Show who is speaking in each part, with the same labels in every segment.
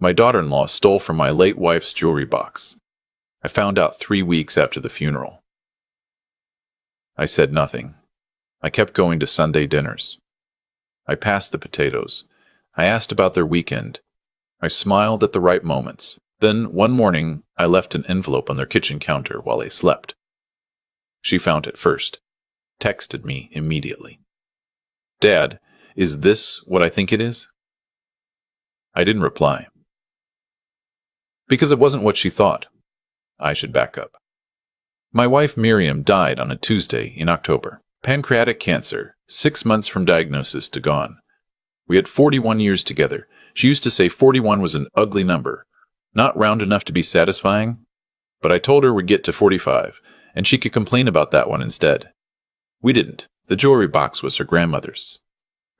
Speaker 1: My daughter-in-law stole from my late wife's jewelry box. I found out 3 weeks after the funeral. I said nothing. I kept going to Sunday dinners. I passed the potatoes. I asked about their weekend. I smiled at the right moments. Then, one morning, I left an envelope on their kitchen counter while they slept. She found it first, texted me immediately. "Dad, is this what I think it is?" I didn't reply. Because it wasn't what she thought. I should back up. My wife Miriam died on a Tuesday in October. Pancreatic cancer, 6 months from diagnosis to gone. We had 41 years together. She used to say 41 was an ugly number, not round enough to be satisfying, but I told her we'd get to 45, and she could complain about that one instead. We didn't. The jewelry box was her grandmother's.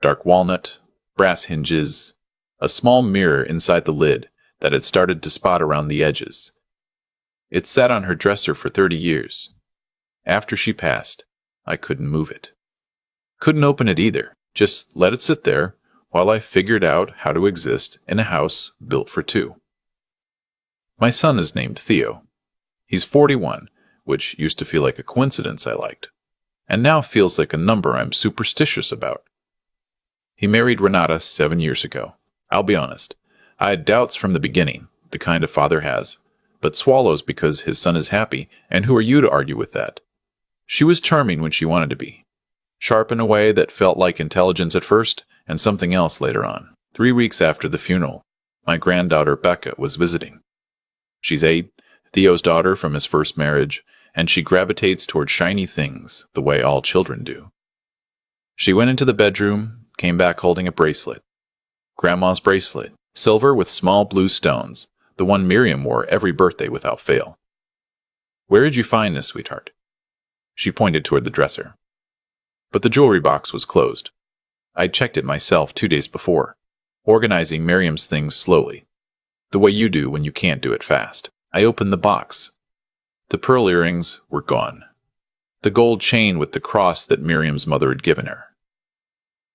Speaker 1: Dark walnut, brass hinges, a small mirror inside the lid that had started to spot around the edges. It sat on her dresser for 30 years. After she passed, I couldn't move it. Couldn't open it either, just let it sit there while I figured out how to exist in a house built for two. My son is named Theo. He's 41, which used to feel like a coincidence I liked, and now feels like a number I'm superstitious about. He married Renata 7 years ago. I'll be honest, I had doubts from the beginning, the kind a father has, but swallows because his son is happy, and who are you to argue with that? She was charming when she wanted to be. Sharp in a way that felt like intelligence at first, and something else later on. 3 weeks after the funeral, my granddaughter Becca was visiting. She's 8, Theo's daughter from his first marriage, and she gravitates toward shiny things the way all children do. She went into the bedroom, came back holding a bracelet. Grandma's bracelet, silver with small blue stones, the one Miriam wore every birthday without fail. "Where did you find this, sweetheart?" She pointed toward the dresser. But the jewelry box was closed. I'd checked it myself 2 days before, organizing Miriam's things slowly, the way you do when you can't do it fast. I opened the box. The pearl earrings were gone. The gold chain with the cross that Miriam's mother had given her.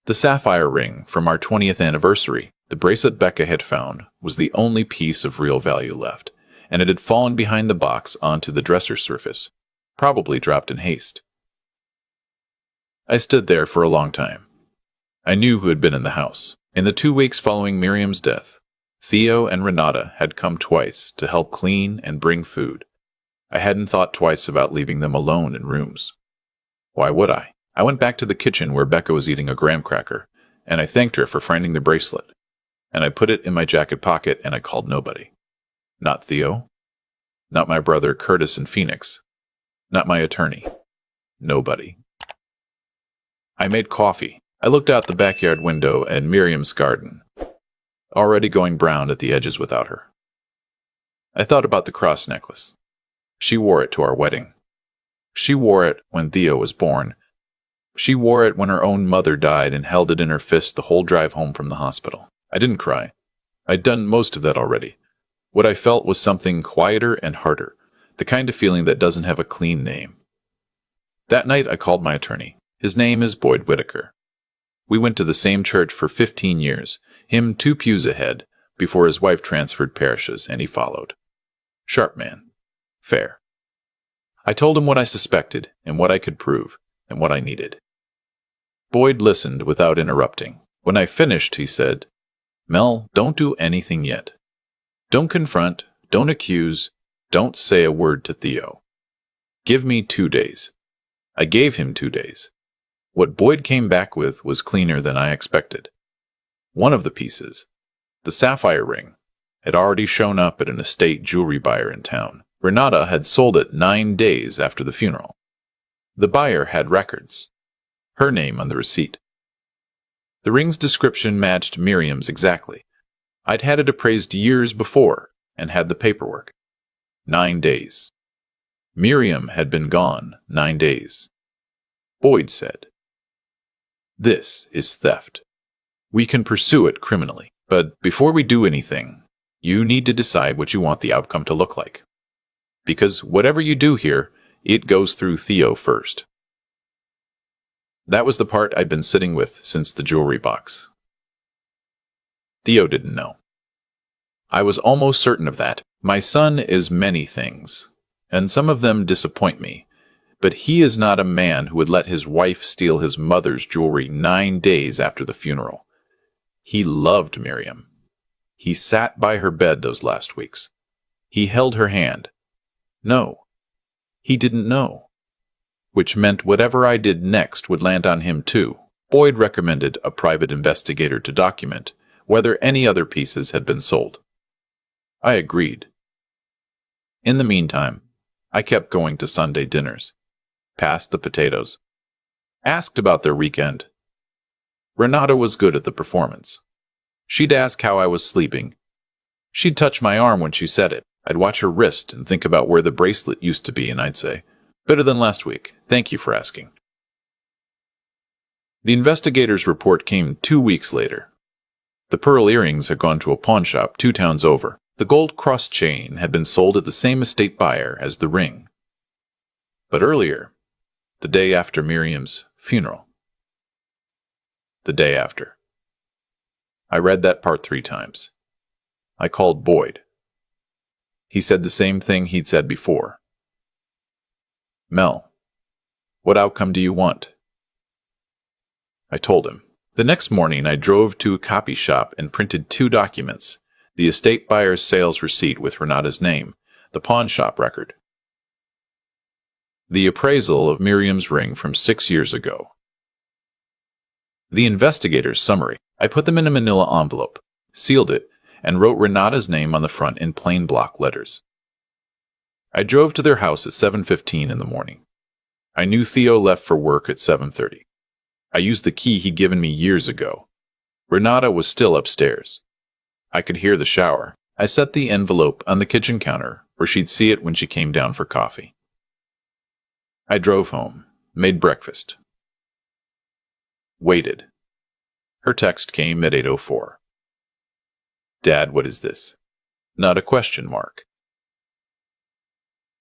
Speaker 1: The sapphire ring from our 20th anniversary, the bracelet Becca had found, was the only piece of real value left, and it had fallen behind the box onto the dresser surface, probably dropped in haste. I stood there for a long time. I knew who had been in the house. In the 2 weeks following Miriam's death, Theo and Renata had come twice to help clean and bring food. I hadn't thought twice about leaving them alone in rooms. Why would I? I went back to the kitchen where Becca was eating a graham cracker, and I thanked her for finding the bracelet. And I put it in my jacket pocket and I called nobody. Not Theo. Not my brother Curtis in Phoenix. Not my attorney. Nobody. I made coffee. I looked out the backyard window at Miriam's garden, already going brown at the edges without her. I thought about the cross necklace. She wore it to our wedding. She wore it when Theo was born. She wore it when her own mother died and held it in her fist the whole drive home from the hospital. I didn't cry. I'd done most of that already. What I felt was something quieter and harder, the kind of feeling that doesn't have a clean name. That night I called my attorney. His name is Boyd Whitaker. We went to the same church for 15 years, him 2 pews ahead, before his wife transferred parishes, and he followed. Sharp man. Fair. I told him what I suspected, and what I could prove, and what I needed. Boyd listened without interrupting. When I finished, he said, "Mel, don't do anything yet. Don't confront, don't accuse, don't say a word to Theo. Give me 2 days." I gave him 2 days. What Boyd came back with was cleaner than I expected. One of the pieces, the sapphire ring, had already shown up at an estate jewelry buyer in town. Renata had sold it 9 days after the funeral. The buyer had records, her name on the receipt. The ring's description matched Miriam's exactly. I'd had it appraised years before and had the paperwork. 9 days. Miriam had been gone 9 days. Boyd said, "This is theft. We can pursue it criminally, but before we do anything, you need to decide what you want the outcome to look like. Because whatever you do here, it goes through Theo first." That was the part I'd been sitting with since the jewelry box. Theo didn't know. I was almost certain of that. My son is many things, and some of them disappoint me, but he is not a man who would let his wife steal his mother's jewelry 9 days after the funeral. He loved Miriam. He sat by her bed those last weeks. He held her hand. No, he didn't know. Which meant whatever I did next would land on him too. Boyd recommended a private investigator to document whether any other pieces had been sold. I agreed. In the meantime, I kept going to Sunday dinners, passed the potatoes, asked about their weekend. Renata was good at the performance. She'd ask how I was sleeping. She'd touch my arm when she said it. I'd watch her wrist and think about where the bracelet used to be, and I'd say, "Better than last week. Thank you for asking." The investigator's report came 2 weeks later. The pearl earrings had gone to a pawn shop 2 towns over. The gold cross chain had been sold at the same estate buyer as the ring. But earlier, the day after Miriam's funeral. The day after. I read that part 3 times. I called Boyd. He said the same thing he'd said before. "Mel, what outcome do you want?" I told him. The next morning I drove to a copy shop and printed 2 documents: the estate buyer's sales receipt with Renata's name, the pawn shop record, the appraisal of Miriam's ring from 6 years ago, the investigator's summary. I put them in a manila envelope, sealed it, and wrote Renata's name on the front in plain block letters. I drove to their house at 7:15 in the morning. I knew Theo left for work at 7:30. I used the key he'd given me years ago. Renata was still upstairs. I could hear the shower. I set the envelope on the kitchen counter where she'd see it when she came down for coffee. I drove home, made breakfast. Waited. Her text came at 8:04. "Dad, what is this?" Not a question mark.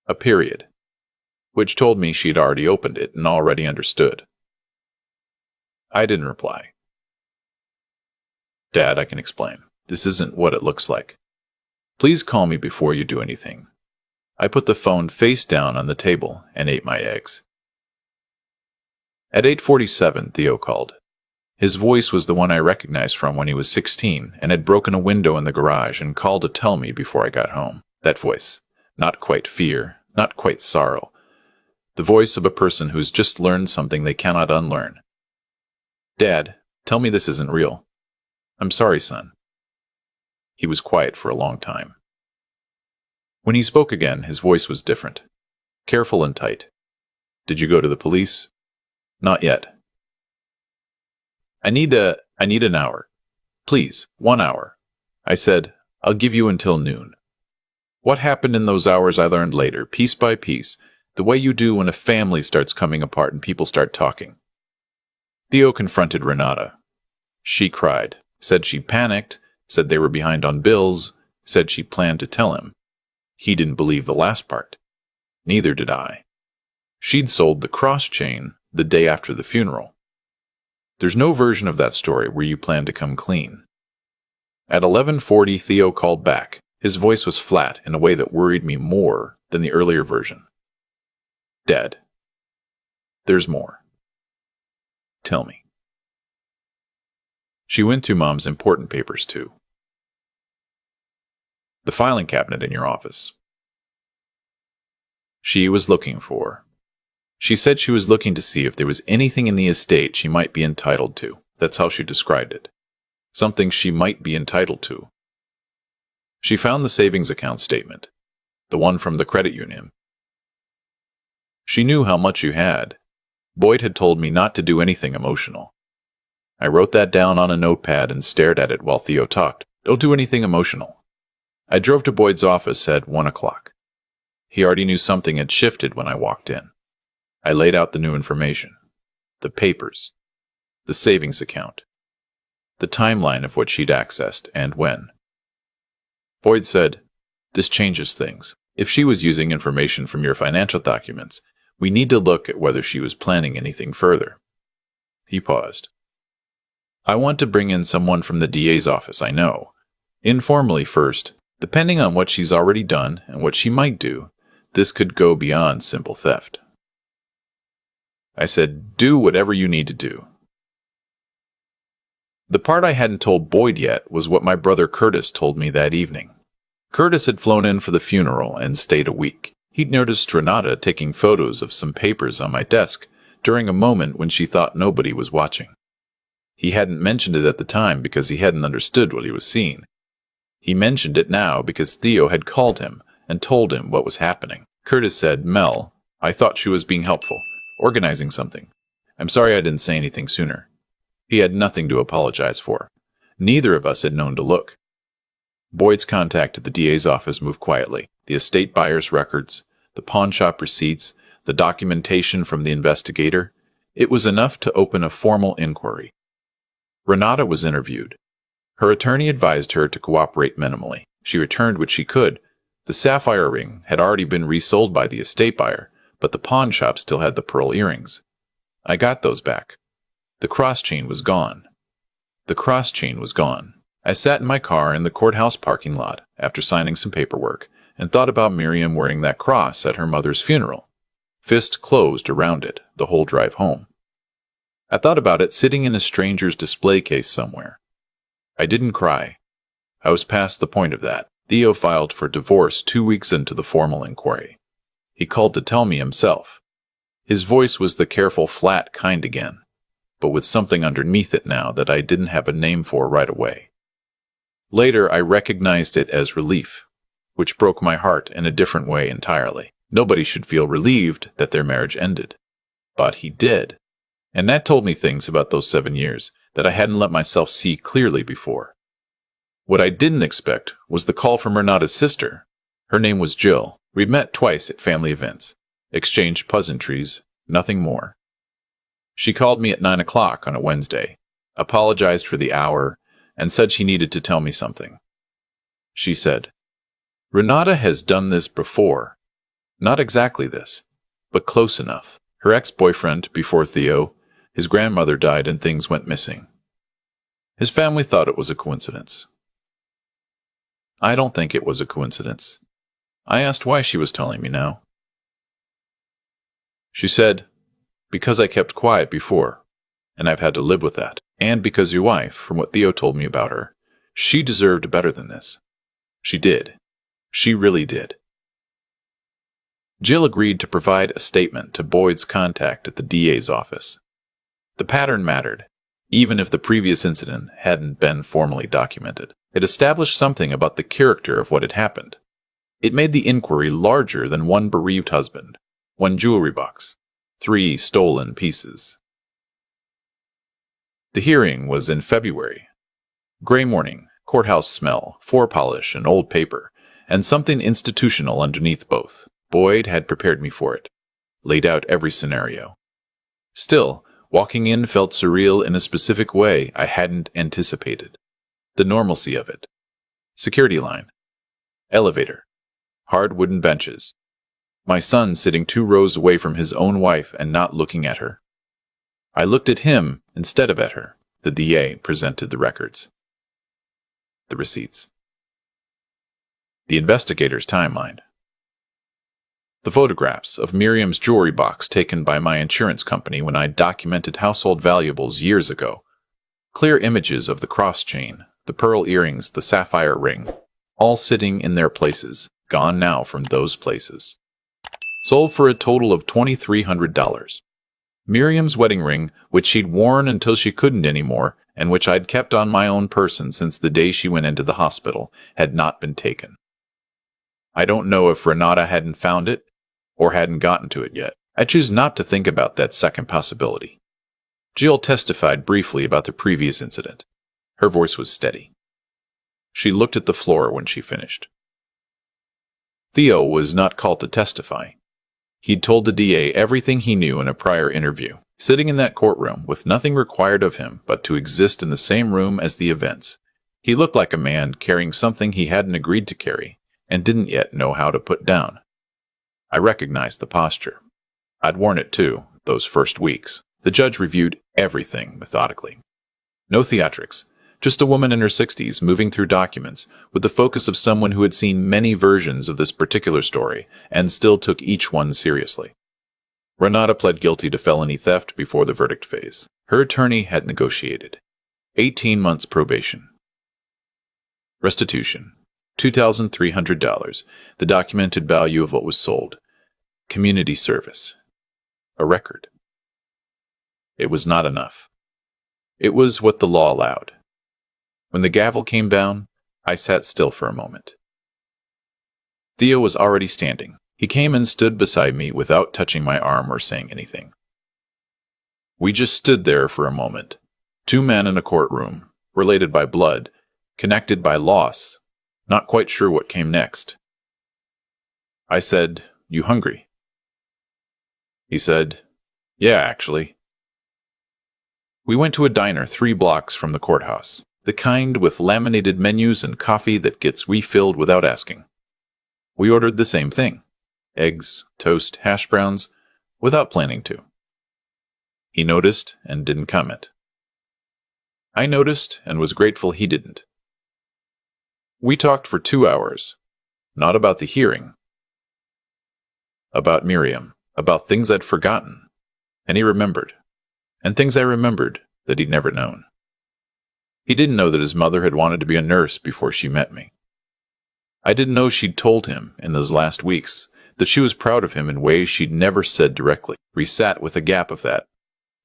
Speaker 1: A period, which told me she'd already opened it and already understood. I didn't reply. "Dad, I can explain. This isn't what it looks like. Please call me before you do anything." I put the phone face down on the table and ate my eggs. At 8:47, Theo called. His voice was the one I recognized from when he was 16 and had broken a window in the garage and called to tell me before I got home. That voice, not quite fear, not quite sorrow. The voice of a person who's just learned something they cannot unlearn. "Dad, tell me this isn't real." "I'm sorry, son." He was quiet for a long time. When he spoke again, his voice was different, careful and tight. "Did you go to the police?" "Not yet." I need an hour. Please, 1 hour." I said, "I'll give you until noon." What happened in those hours I learned later, piece by piece, the way you do when a family starts coming apart and people start talking. Theo confronted Renata. She cried, said she panicked, said they were behind on bills, said she planned to tell him. He didn't believe the last part. Neither did I. She'd sold the cross chain the day after the funeral. There's no version of that story where you plan to come clean. At 11:40, Theo called back. His voice was flat in a way that worried me more than the earlier version. "Dad, there's more. Tell me." She went through Mom's important papers, too. "The filing cabinet in your office." She was looking for. She said she was looking to see if there was anything in the estate she might be entitled to. That's how she described it. Something she might be entitled to. She found the savings account statement, the one from the credit union. She knew how much you had. Boyd had told me not to do anything emotional. I wrote that down on a notepad and stared at it while Theo talked. Don't do anything emotional. I drove to Boyd's office at 1 o'clock. He already knew something had shifted when I walked in. I laid out the new information, the papers, the savings account, the timeline of what she'd accessed and when. Boyd said, "This changes things. If she was using information from your financial documents, we need to look at whether she was planning anything further." He paused. "I want to bring in someone from the DA's office, I know. Informally first, depending on what she's already done and what she might do, this could go beyond simple theft. I said, do whatever you need to do. The part I hadn't told Boyd yet was what my brother Curtis told me that evening. Curtis had flown in for the funeral and stayed a week. He'd noticed Renata taking photos of some papers on my desk during a moment when she thought nobody was watching. He hadn't mentioned it at the time because he hadn't understood what he was seeing. He mentioned it now because Theo had called him and told him what was happening. Curtis said, Mel, I thought she was being helpful, organizing something. I'm sorry I didn't say anything sooner. He had nothing to apologize for. Neither of us had known to look. Boyd's contact at the DA's office moved quietly. The estate buyer's records, the pawn shop receipts, the documentation from the investigator. It was enough to open a formal inquiry. Renata was interviewed. Her attorney advised her to cooperate minimally. She returned what she could. The sapphire ring had already been resold by the estate buyer, but the pawn shop still had the pearl earrings. I got those back. The cross chain was gone. I sat in my car in the courthouse parking lot after signing some paperwork and thought about Miriam wearing that cross at her mother's funeral, fist closed around it the whole drive home. I thought about it sitting in a stranger's display case somewhere. I didn't cry. I was past the point of that. Theo filed for divorce 2 weeks into the formal inquiry. He called to tell me himself. His voice was the careful, flat kind again, but with something underneath it now that I didn't have a name for right away. Later, I recognized it as relief, which broke my heart in a different way entirely. Nobody should feel relieved that their marriage ended. But he did. And that told me things about those 7 years that I hadn't let myself see clearly before. What I didn't expect was the call from Renata's sister. Her name was Jill. We'd met twice at family events, exchanged pleasantries, nothing more. She called me at 9 o'clock on a Wednesday, apologized for the hour, and said she needed to tell me something. She said, Renata has done this before. Not exactly this, but close enough. Her ex-boyfriend, before Theo, his grandmother died and things went missing. His family thought it was a coincidence. I don't think it was a coincidence. I asked why she was telling me now. She said, because I kept quiet before, and I've had to live with that. And because your wife, from what Theo told me about her, she deserved better than this. She did. She really did. Jill agreed to provide a statement to Boyd's contact at the DA's office. The pattern mattered, even if the previous incident hadn't been formally documented. It established something about the character of what had happened. It made the inquiry larger than one bereaved husband, one jewelry box, 3 stolen pieces. The hearing was in February. Gray morning, courthouse smell, floor polish, and old paper, and something institutional underneath both. Boyd had prepared me for it, laid out every scenario. Still, walking in felt surreal in a specific way I hadn't anticipated. The normalcy of it. Security line. Elevator. Hard wooden benches. My son sitting 2 rows away from his own wife and not looking at her. I looked at him instead of at her. The DA presented the records. The receipts. The investigator's timeline. The photographs of Miriam's jewelry box taken by my insurance company when I documented household valuables years ago. Clear images of the cross chain, the pearl earrings, the sapphire ring, all sitting in their places, gone now from those places. Sold for a total of $2,300. Miriam's wedding ring, which she'd worn until she couldn't anymore, and which I'd kept on my own person since the day she went into the hospital, had not been taken. I don't know if Renata hadn't found it, or hadn't gotten to it yet. I choose not to think about that second possibility. Jill testified briefly about the previous incident. Her voice was steady. She looked at the floor when she finished. Theo was not called to testify. He'd told the DA everything he knew in a prior interview, sitting in that courtroom with nothing required of him but to exist in the same room as the events. He looked like a man carrying something he hadn't agreed to carry and didn't yet know how to put down. I recognized the posture. I'd worn it too, those first weeks. The judge reviewed everything methodically. No theatrics, Just a woman in her 60s moving through documents with the focus of someone who had seen many versions of this particular story and still took each one seriously. Renata pled guilty to felony theft before the verdict phase. Her attorney had negotiated 18 months probation. Restitution, $2,300, the documented value of what was sold. Community service, a record. It was not enough. It was what the law allowed. When the gavel came down, I sat still for a moment. Theo was already standing. He came and stood beside me without touching my arm or saying anything. We just stood there for a moment. Two men in a courtroom, related by blood, connected by loss, not quite sure what came next. I said, "You hungry?" He said, "Yeah, actually." We went to a diner 3 blocks from the courthouse, the kind with laminated menus and coffee that gets refilled without asking. We ordered the same thing: eggs, toast, hash browns, without planning to. He noticed and didn't comment. I noticed and was grateful he didn't. We talked for 2 hours, not about the hearing, about Miriam, about things I'd forgotten, and he remembered, and things I remembered that he'd never known. He didn't know that his mother had wanted to be a nurse before she met me. I didn't know she'd told him in those last weeks that she was proud of him in ways she'd never said directly. We sat with a gap of that.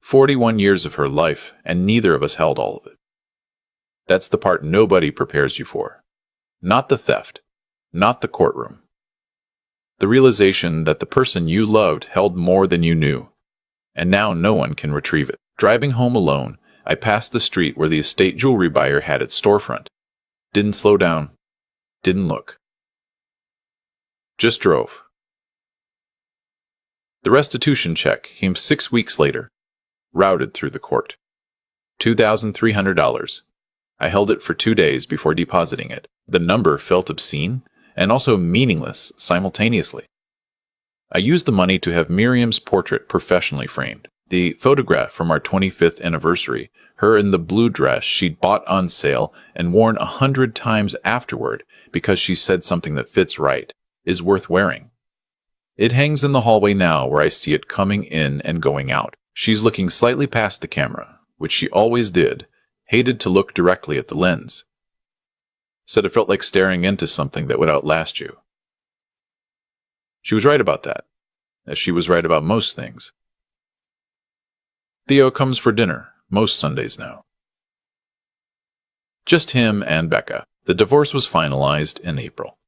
Speaker 1: 41 years of her life, and neither of us held all of it. That's the part nobody prepares you for. Not the theft, not the courtroom. The realization that the person you loved held more than you knew, and now no one can retrieve it. Driving home alone, I passed the street where the estate jewelry buyer had its storefront. Didn't slow down, didn't look. Just drove. The restitution check came 6 weeks later, routed through the court. $2,300. I held it for 2 days before depositing it. The number felt obscene and also meaningless simultaneously. I used the money to have Miriam's portrait professionally framed. The photograph from our 25th anniversary, her in the blue dress she'd bought on sale and worn 100 times afterward because she said something that fits right, is worth wearing. It hangs in the hallway now where I see it coming in and going out. She's looking slightly past the camera, which she always did, hated to look directly at the lens. Said it felt like staring into something that would outlast you. She was right about that, as she was right about most things. Theo comes for dinner, most Sundays now. Just him and Becca. The divorce was finalized in April.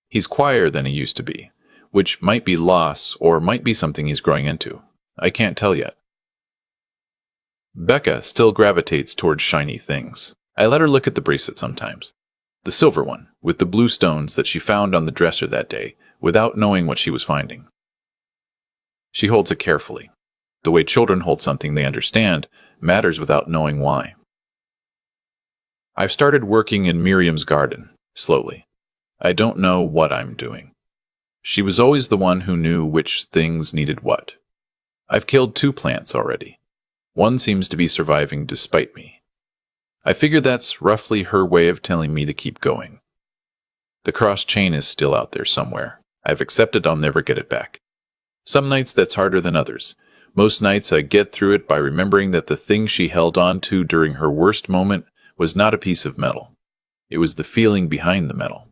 Speaker 1: He's quieter than he used to be, which might be loss or might be something he's growing into. I can't tell yet. Becca still gravitates towards shiny things. I let her look at the bracelet sometimes. The silver one, with the blue stones that she found on the dresser that day, without knowing what she was finding. She holds it carefully. The way children hold something they understand matters without knowing why. I've started working in Miriam's garden, slowly. I don't know what I'm doing. She was always the one who knew which things needed what. I've killed 2 plants already. One seems to be surviving despite me. I figure that's roughly her way of telling me to keep going. The cross chain is still out there somewhere. I've accepted I'll never get it back. Some nights that's harder than others. Most nights I get through it by remembering that the thing she held on to during her worst moment was not a piece of metal. It was the feeling behind the metal.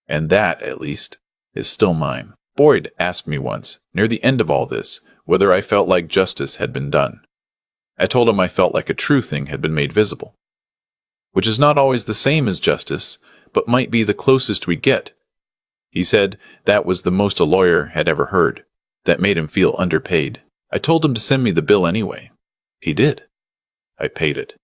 Speaker 1: And that, at least, is still mine. Boyd asked me once, near the end of all this, whether I felt like justice had been done. I told him I felt like a true thing had been made visible. Which is not always the same as justice, but might be the closest we get. He said that was the most a lawyer had ever heard. That made him feel underpaid. I told him to send me the bill anyway. He did. I paid it.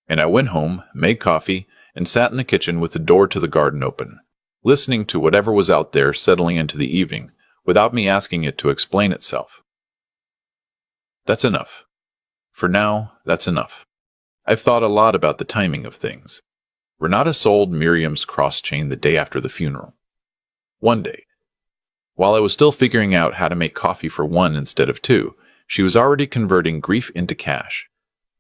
Speaker 1: And I went home, made coffee, and sat in the kitchen with the door to the garden open, listening to whatever was out there settling into the evening, without me asking it to explain itself. That's enough. For now, that's enough. I've thought a lot about the timing of things. Renata sold Miriam's cross chain the day after the funeral. One day, while I was still figuring out how to make coffee for 1 instead of 2, she was already converting grief into cash.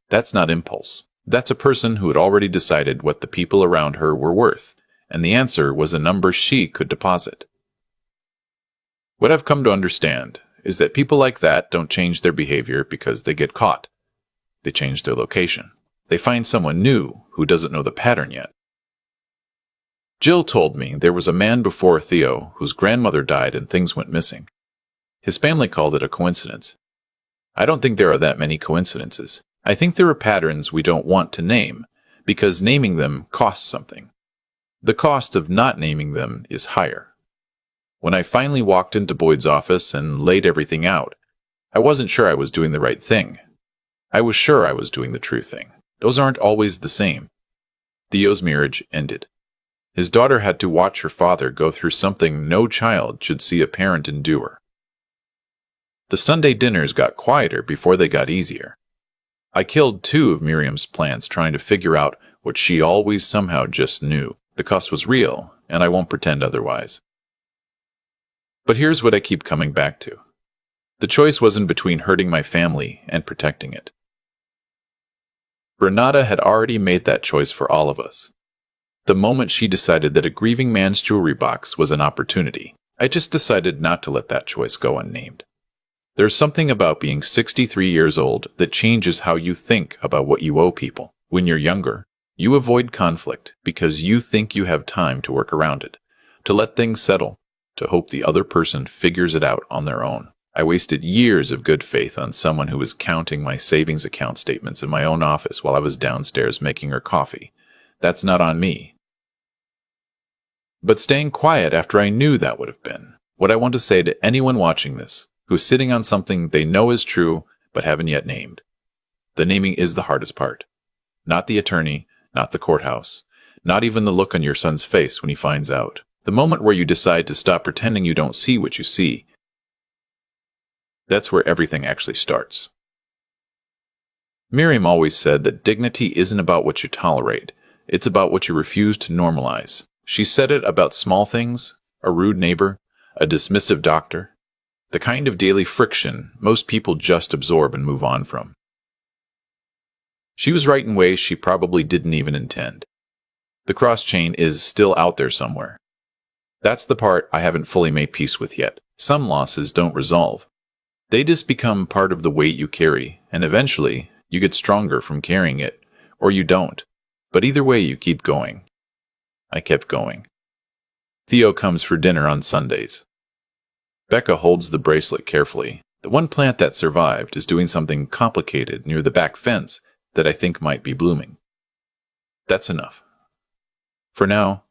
Speaker 1: That's not impulse. That's a person who had already decided what the people around her were worth, and the answer was a number she could deposit. What I've come to understand is that people like that don't change their behavior because they get caught. They change their location. They find someone new who doesn't know the pattern yet. Jill told me there was a man before Theo whose grandmother died and things went missing. His family called it a coincidence. I don't think there are that many coincidences. I think there are patterns we don't want to name, because naming them costs something. The cost of not naming them is higher. When I finally walked into Boyd's office and laid everything out, I wasn't sure I was doing the right thing. I was sure I was doing the true thing. Those aren't always the same. Theo's marriage ended. His daughter had to watch her father go through something no child should see a parent endure. The Sunday dinners got quieter before they got easier. I killed 2 of Miriam's plants trying to figure out what she always somehow just knew. The cost was real, and I won't pretend otherwise. But here's what I keep coming back to. The choice wasn't between hurting my family and protecting it. Renata had already made that choice for all of us. The moment she decided that a grieving man's jewelry box was an opportunity, I just decided not to let that choice go unnamed. There's something about being 63 years old that changes how you think about what you owe people. When you're younger, you avoid conflict because you think you have time to work around it, to let things settle, to hope the other person figures it out on their own. I wasted years of good faith on someone who was counting my savings account statements in my own office while I was downstairs making her coffee. That's not on me. But staying quiet after I knew that would have been what I want to say to anyone watching this, who's sitting on something they know is true but haven't yet named. The naming is the hardest part. Not the attorney, not the courthouse, not even the look on your son's face when he finds out. The moment where you decide to stop pretending you don't see what you see. That's where everything actually starts. Miriam always said that dignity isn't about what you tolerate, it's about what you refuse to normalize. She said it about small things, a rude neighbor, a dismissive doctor, the kind of daily friction most people just absorb and move on from. She was right in ways she probably didn't even intend. The cross chain is still out there somewhere. That's the part I haven't fully made peace with yet. Some losses don't resolve. They just become part of the weight you carry, and eventually you get stronger from carrying it, or you don't. But either way, you keep going. I kept going. Theo comes for dinner on Sundays. Becca holds the bracelet carefully. The one plant that survived is doing something complicated near the back fence that I think might be blooming. That's enough. For now,